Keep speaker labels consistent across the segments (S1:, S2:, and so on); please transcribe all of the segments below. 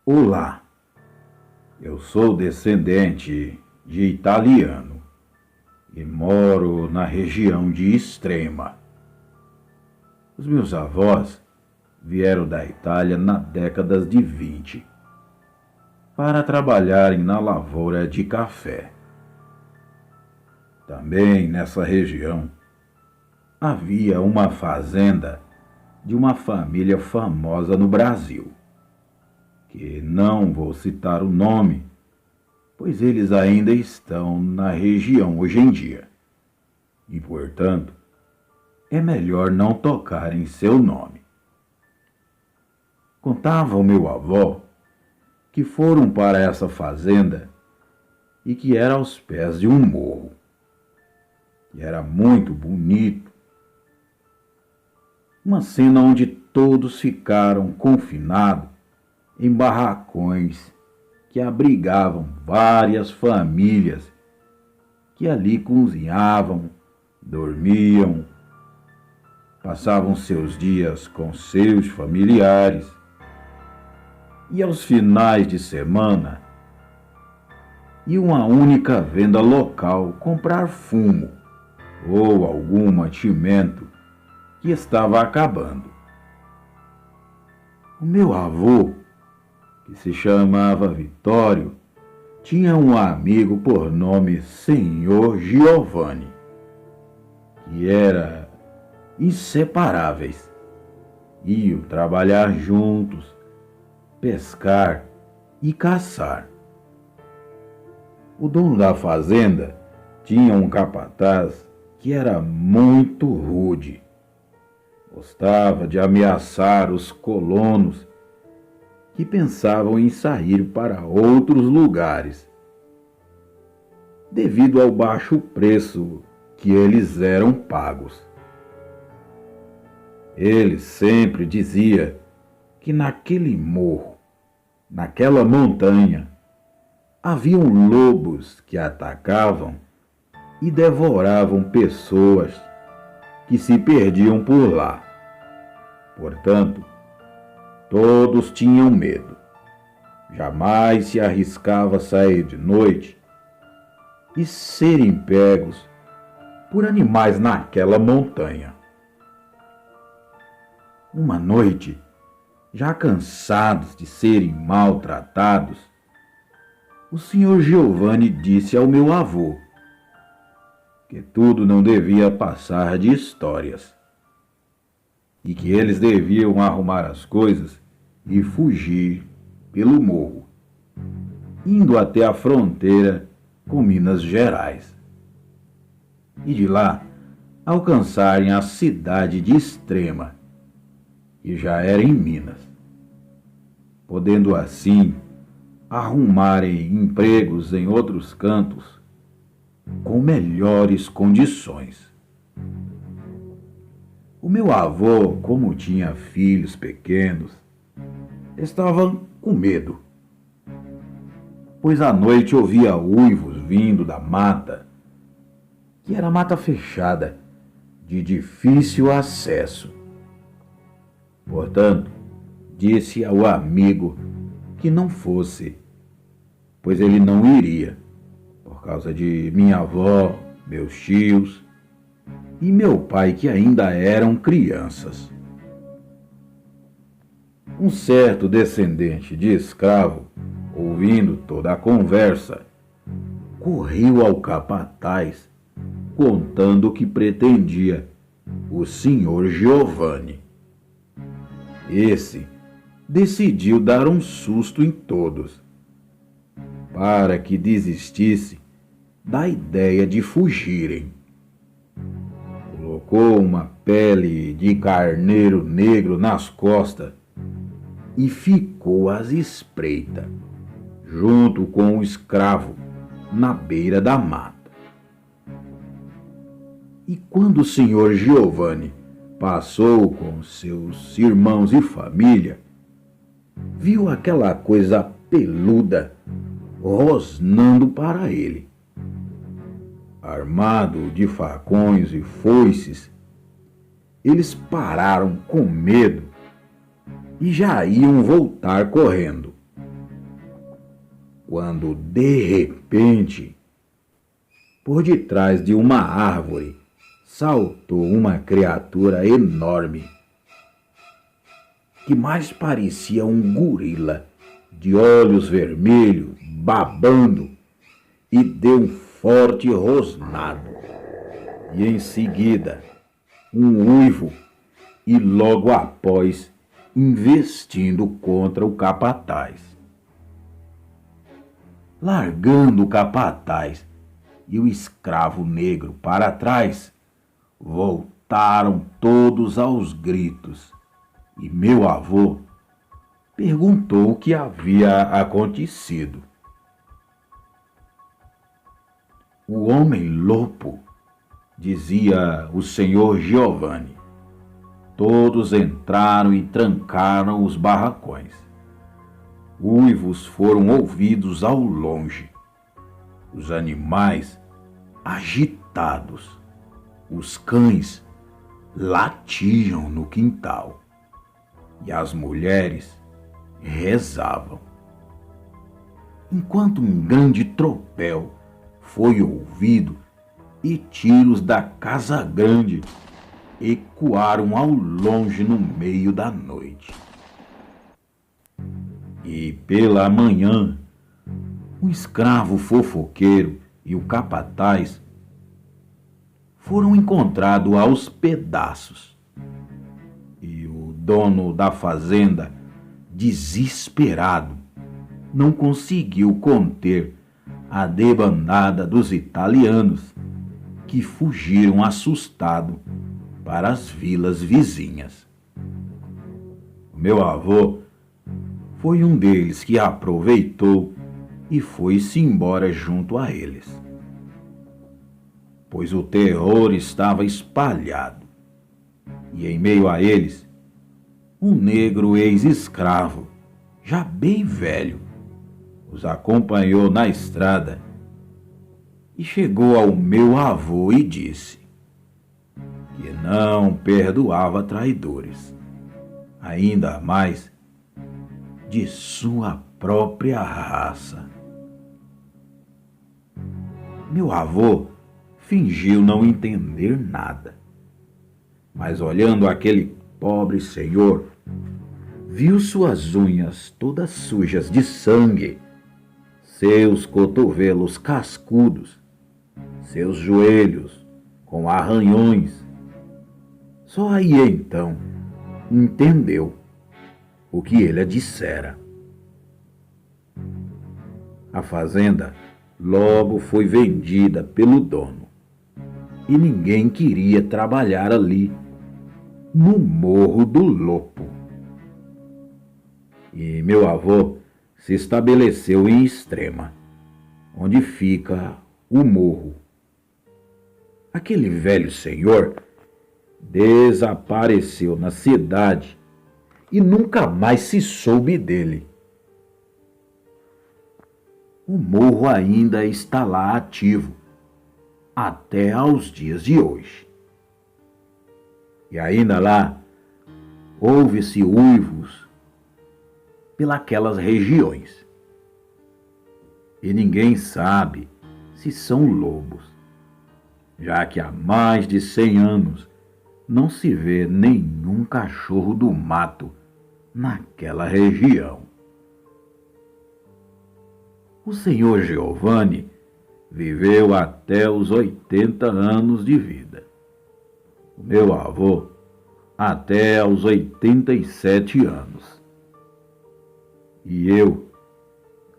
S1: Olá, eu sou descendente de italiano e moro na região de Extrema. Os meus avós vieram da Itália na década de 20 para trabalharem na lavoura de café. Também nessa região havia uma fazenda de uma família famosa no Brasil, que não vou citar o nome, pois eles ainda estão na região hoje em dia, e, portanto, é melhor não tocar em seu nome. Contava o meu avô que foram para essa fazenda e que era aos pés de um morro, e era muito bonito. Uma cena onde todos ficaram confinados em barracões que abrigavam várias famílias que ali cozinhavam, dormiam, passavam seus dias com seus familiares e aos finais de semana iam a única venda local comprar fumo ou algum mantimento que estava acabando. O meu avô, que se chamava Vitório, tinha um amigo por nome Senhor Giovanni, que era inseparáveis. Iam trabalhar juntos, pescar e caçar. O dono da fazenda tinha um capataz que era muito rude. Gostava de ameaçar os colonos que pensavam em sair para outros lugares, devido ao baixo preço que eles eram pagos. Ele sempre dizia que naquele morro, naquela montanha, haviam lobos que atacavam e devoravam pessoas que se perdiam por lá. Portanto, todos tinham medo. Jamais se arriscava a sair de noite e serem pegos por animais naquela montanha. Uma noite, já cansados de serem maltratados, o senhor Giovanni disse ao meu avô que tudo não devia passar de histórias e que eles deviam arrumar as coisas e fugir pelo morro, indo até a fronteira com Minas Gerais, e de lá alcançarem a cidade de Extrema, que já era em Minas, podendo assim arrumarem empregos em outros cantos com melhores condições. O meu avô, como tinha filhos pequenos, estava com medo, pois à noite ouvia uivos vindo da mata, que era mata fechada, de difícil acesso. Portanto, disse ao amigo que não fosse, pois ele não iria, por causa de minha avó, meus tios e meu pai, que ainda eram crianças. Um certo descendente de escravo, ouvindo toda a conversa, correu ao capataz, contando o que pretendia o senhor Giovanni. Esse decidiu dar um susto em todos, para que desistisse da ideia de fugirem. Colocou uma pele de carneiro negro nas costas e ficou às espreitas, junto com o escravo, na beira da mata. E quando o senhor Giovanni passou com seus irmãos e família, viu aquela coisa peluda rosnando para ele. Armado de facões e foices, eles pararam com medo e já iam voltar correndo, quando de repente, por detrás de uma árvore, saltou uma criatura enorme, que mais parecia um gorila, de olhos vermelhos, babando, e deu um forte rosnado. E em seguida, um uivo, e logo após, investindo contra o capataz. Largando o capataz e o escravo negro para trás, voltaram todos aos gritos, e meu avô perguntou o que havia acontecido. O homem-lobo, dizia o senhor Giovanni. Todos entraram e trancaram os barracões. Uivos foram ouvidos ao longe. Os animais agitados. Os cães latiam no quintal. E as mulheres rezavam. Enquanto um grande tropel foi ouvido e tiros da casa grande ecoaram ao longe no meio da noite. E pela manhã, o escravo fofoqueiro e o capataz foram encontrados aos pedaços. E o dono da fazenda, desesperado, não conseguiu conter a debandada dos italianos, que fugiram assustados para as vilas vizinhas. O meu avô foi um deles que aproveitou e foi-se embora junto a eles, pois o terror estava espalhado, e em meio a eles, um negro ex-escravo, já bem velho, os acompanhou na estrada e chegou ao meu avô e disse que não perdoava traidores, ainda mais de sua própria raça. Meu avô fingiu não entender nada, mas olhando aquele pobre senhor, viu suas unhas todas sujas de sangue, seus cotovelos cascudos, seus joelhos com arranhões. Só aí então entendeu o que ele dissera. A fazenda logo foi vendida pelo dono e ninguém queria trabalhar ali no Morro do Lopo. E meu avô se estabeleceu em Extrema, onde fica o morro. Aquele velho senhor desapareceu na cidade e nunca mais se soube dele. O morro ainda está lá ativo, até aos dias de hoje. E ainda lá ouve-se uivos pelas regiões. E ninguém sabe se são lobos, já que há mais de 100 anos não se vê nenhum cachorro do mato naquela região. O senhor Giovanni viveu até os 80 anos de vida. O meu avô até aos 87 anos. E eu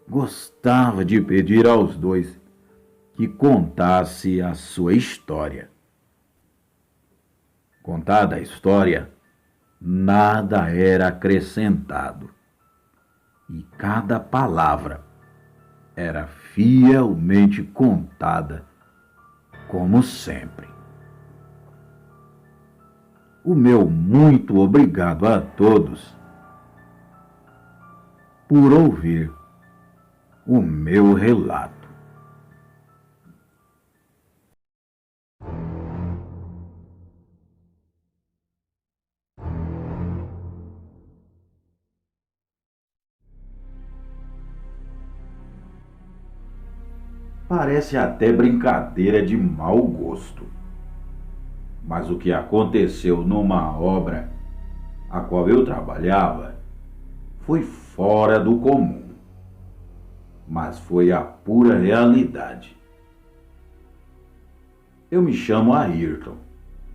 S1: gostava de pedir aos dois que contasse a sua história. Contada a história, nada era acrescentado, e cada palavra era fielmente contada, como sempre. O meu muito obrigado a todos por ouvir o meu relato. Parece até brincadeira de mau gosto. Mas o que aconteceu numa obra a qual eu trabalhava foi fora do comum, mas foi a pura realidade. Eu me chamo Ayrton,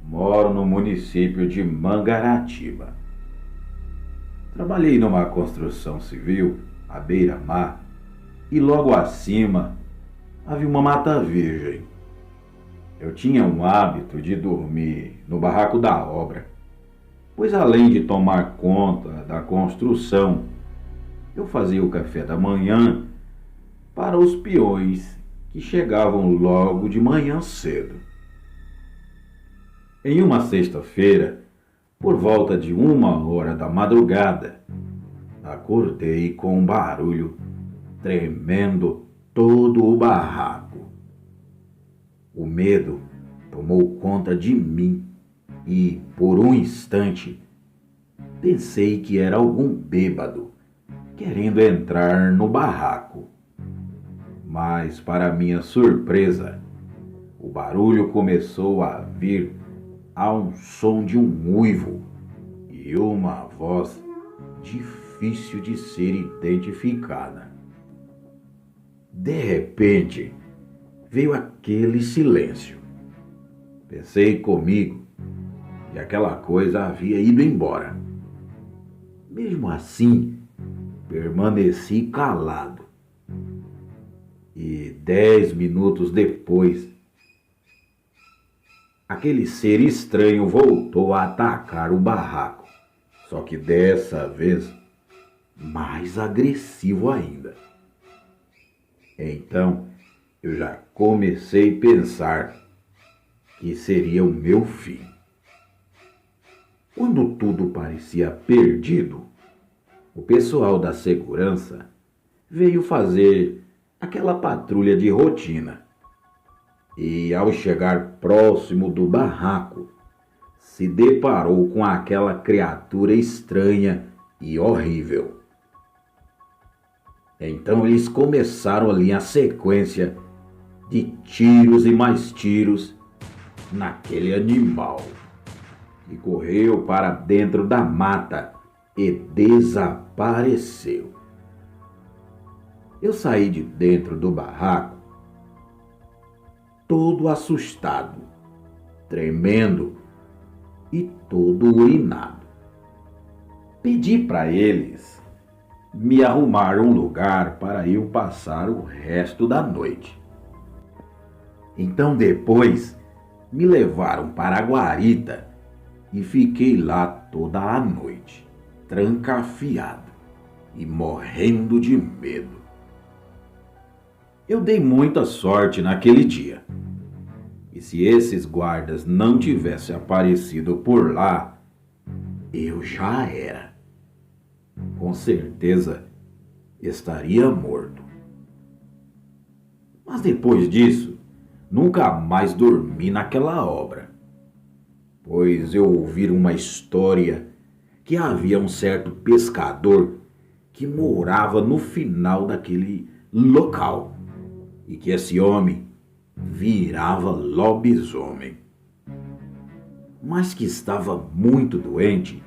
S1: moro no município de Mangaratiba. Trabalhei numa construção civil à beira-mar e logo acima havia uma mata virgem. Eu tinha um hábito de dormir no barraco da obra, pois além de tomar conta da construção, eu fazia o café da manhã para os peões que chegavam logo de manhã cedo. Em uma sexta-feira, por volta de 1 hora da madrugada, acordei com um barulho tremendo todo o barraco. O medo tomou conta de mim e, por um instante, pensei que era algum bêbado querendo entrar no barraco. Mas, para minha surpresa, o barulho começou a vir ao som de um uivo e uma voz difícil de ser identificada. De repente, veio aquele silêncio. Pensei comigo que aquela coisa havia ido embora. Mesmo assim, permaneci calado. E 10 minutos depois, aquele ser estranho voltou a atacar o barraco, só que dessa vez mais agressivo ainda. Então, eu já comecei a pensar que seria o meu fim. Quando tudo parecia perdido, o pessoal da segurança veio fazer aquela patrulha de rotina. E ao chegar próximo do barraco, se deparou com aquela criatura estranha e horrível. Então eles começaram ali a sequência de tiros e mais tiros naquele animal, que correu para dentro da mata e desapareceu. Eu saí de dentro do barraco todo assustado, tremendo e todo urinado. Pedi para eles me arrumar um lugar para eu passar o resto da noite. Então depois me levaram para a guarita e fiquei lá toda a noite, trancafiado e morrendo de medo. Eu dei muita sorte naquele dia. E se esses guardas não tivessem aparecido por lá, eu já era. Com certeza estaria morto. Mas depois disso, nunca mais dormi naquela obra, pois eu ouvi uma história que havia um certo pescador que morava no final daquele local e que esse homem virava lobisomem, mas que estava muito doente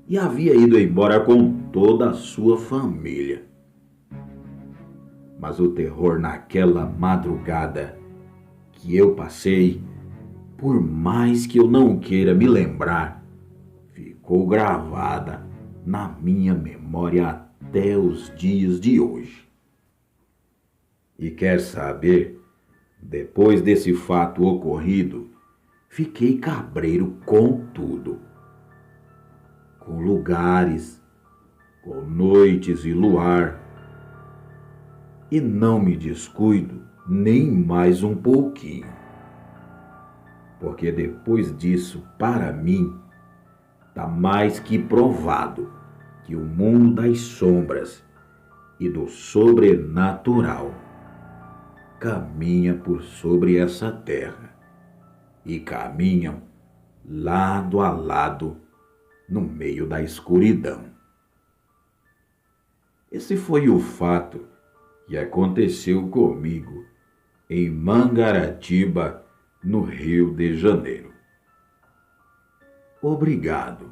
S1: e havia ido embora com toda a sua família. Mas o terror naquela madrugada que eu passei, por mais que eu não queira me lembrar, ficou gravada na minha memória até os dias de hoje. E quer saber? Depois desse fato ocorrido, fiquei cabreiro com tudo. Com lugares, com noites e luar. E não me descuido nem mais um pouquinho. Porque depois disso, para mim, está mais que provado que o mundo das sombras e do sobrenatural caminha por sobre essa terra e caminham lado a lado no meio da escuridão. Esse foi o fato que aconteceu comigo em Mangaratiba, no Rio de Janeiro. Obrigado.